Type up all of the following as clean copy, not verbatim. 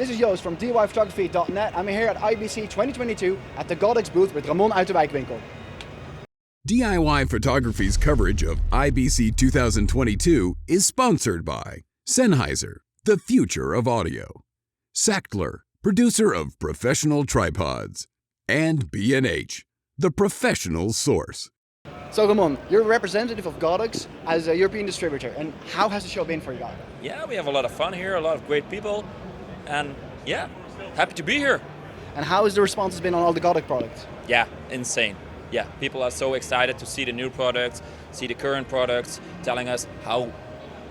This is Joost from DIYPhotography.net. I'm here at IBC 2022 at the Godox booth with Ramon Uitervijkwinkel. DIY Photography's coverage of IBC 2022 is sponsored by Sennheiser, the future of audio; Sachtler, producer of professional tripods; and B&H, the professional source. So Ramon, you're a representative of Godox as a European distributor, and how has the show been for you guys? Yeah, we have a lot of fun here, a lot of great people, and yeah, happy to be here. And how has the response been on all the Godox products? Yeah, insane. Yeah, people are so excited to see the new products, see the current products, telling us how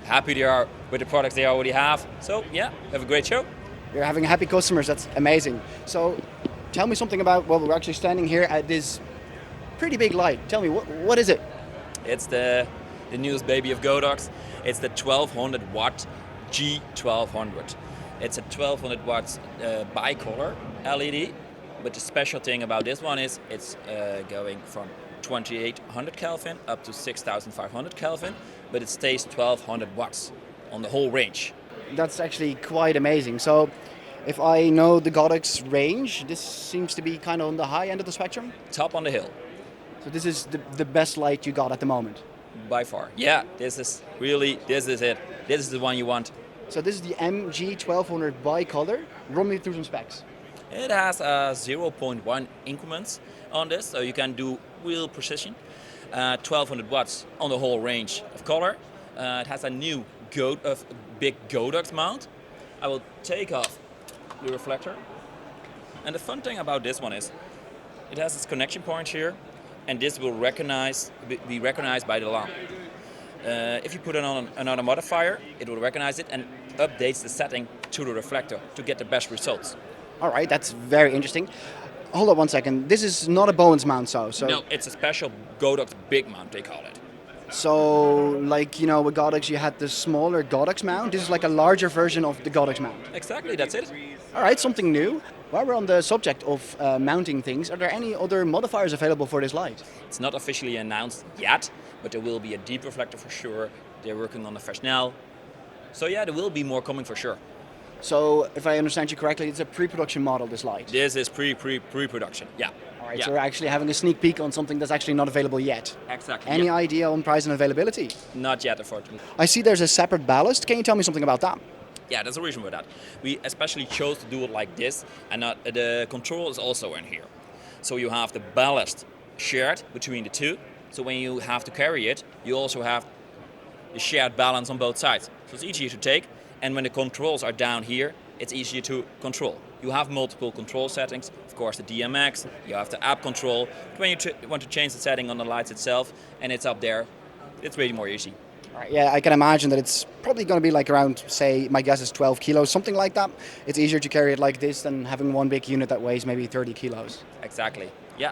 happy they are with the products they already have. So yeah, have a great show. You're having happy customers, that's amazing. So tell me something about, well, we're actually standing here at this pretty big light. Tell me, what is it? It's the newest baby of Godox. It's the 1200 watt G1200. It's a 1200 watts bicolor LED, but the special thing about this one is it's going from 2800 Kelvin up to 6500 Kelvin, but it stays 1200 watts on the whole range. That's actually quite amazing. So if I know the Godox range, this seems to be kind of on the high end of the spectrum? Top on the hill. So this is the best light you got at the moment? By far. Yeah, this is it. This is the one you want. So this is the MG 1200 bicolor. Run me through some specs. It has 0.1 increments on this, so you can do real precision. 1200 watts on the whole range of color. It has a new big Godox mount. I will take off the reflector. And the fun thing about this one is it has this connection point here, and this will be recognized by the lamp. If you put it on another modifier, it will recognize it and updates the setting to the reflector to get the best results. All right, that's very interesting. Hold on one second. This is not a Bowens mount, so no, it's a special Godox big mount, they call it. So, like, you know, with Godox you had the smaller Godox mount. This is like a larger version of the Godox mount. Exactly, that's it. All right, something new. While we're on the subject of mounting things, are there any other modifiers available for this light? It's not officially announced yet, but there will be a deep reflector for sure. They're working on the Fresnel. So yeah, there will be more coming for sure. So, if I understand you correctly, it's a pre-production model, this light? This is pre-production, yeah. All right, yeah. so we're actually having a sneak peek on something that's actually not available yet. Exactly. Any idea on price and availability? Not yet, unfortunately. I see there's a separate ballast. Can you tell me something about that? Yeah, there's a reason for that. We especially chose to do it like this, and the control is also in here. So you have the ballast shared between the two. So when you have to carry it, you also have the shared balance on both sides. So it's easier to take, and when the controls are down here, it's easier to control. You have multiple control settings, of course the DMX, you have the app control. When you want to change the setting on the lights itself, and it's up there, it's way more easy. All right, yeah, I can imagine that it's probably going to be like around, say, my guess is 12 kilos, something like that. It's easier to carry it like this than having one big unit that weighs maybe 30 kilos. Exactly, yeah.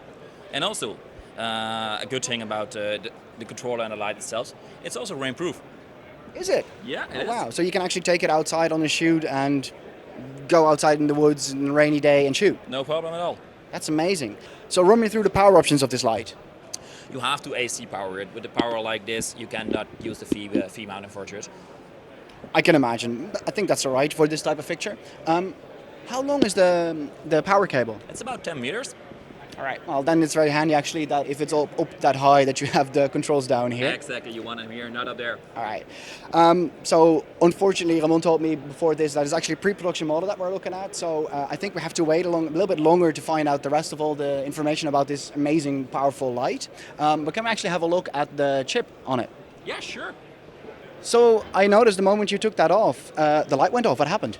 And also, a good thing about the controller and the light itself, it's also rainproof. Is it? Yeah, it is. Wow, so you can actually take it outside on a shoot and go outside in the woods on a rainy day and shoot? No problem at all. That's amazing. So run me through the power options of this light. You have to AC power it. With a power like this, you cannot use the V mount unfortunately. I can imagine. I think that's all right for this type of fixture. How long is the power cable? It's about 10 meters. All right. Well, then it's very handy actually that if it's up that high that you have the controls down here. Exactly. You want them here, not up there. All right. So unfortunately, Ramon told me before this that it's actually a pre-production model that we're looking at. So I think we have to wait a little bit longer to find out the rest of all the information about this amazing, powerful light. But can we actually have a look at the chip on it? Yeah, sure. So I noticed the moment you took that off, the light went off. What happened?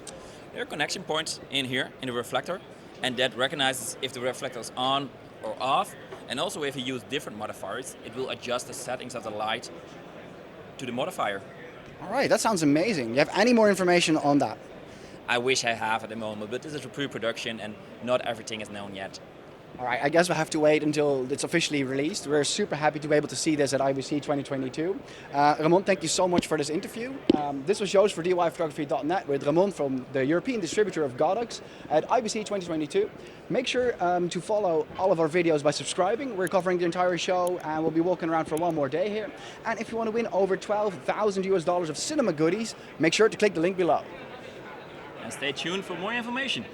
There are connection points in here in the reflector, and that recognizes if the reflector is on or off. And also if you use different modifiers, it will adjust the settings of the light to the modifier. All right, that sounds amazing. You have any more information on that? I wish I have at the moment, but this is a pre-production and not everything is known yet. All right, I guess we'll have to wait until it's officially released. We're super happy to be able to see this at IBC 2022. Ramon, thank you so much for this interview. This was Joost for DIYPhotography.net with Ramon from the European distributor of Godox at IBC 2022. Make sure to follow all of our videos by subscribing. We're covering the entire show and we'll be walking around for one more day here. And if you want to win over $12,000 of cinema goodies, make sure to click the link below. and stay tuned for more information.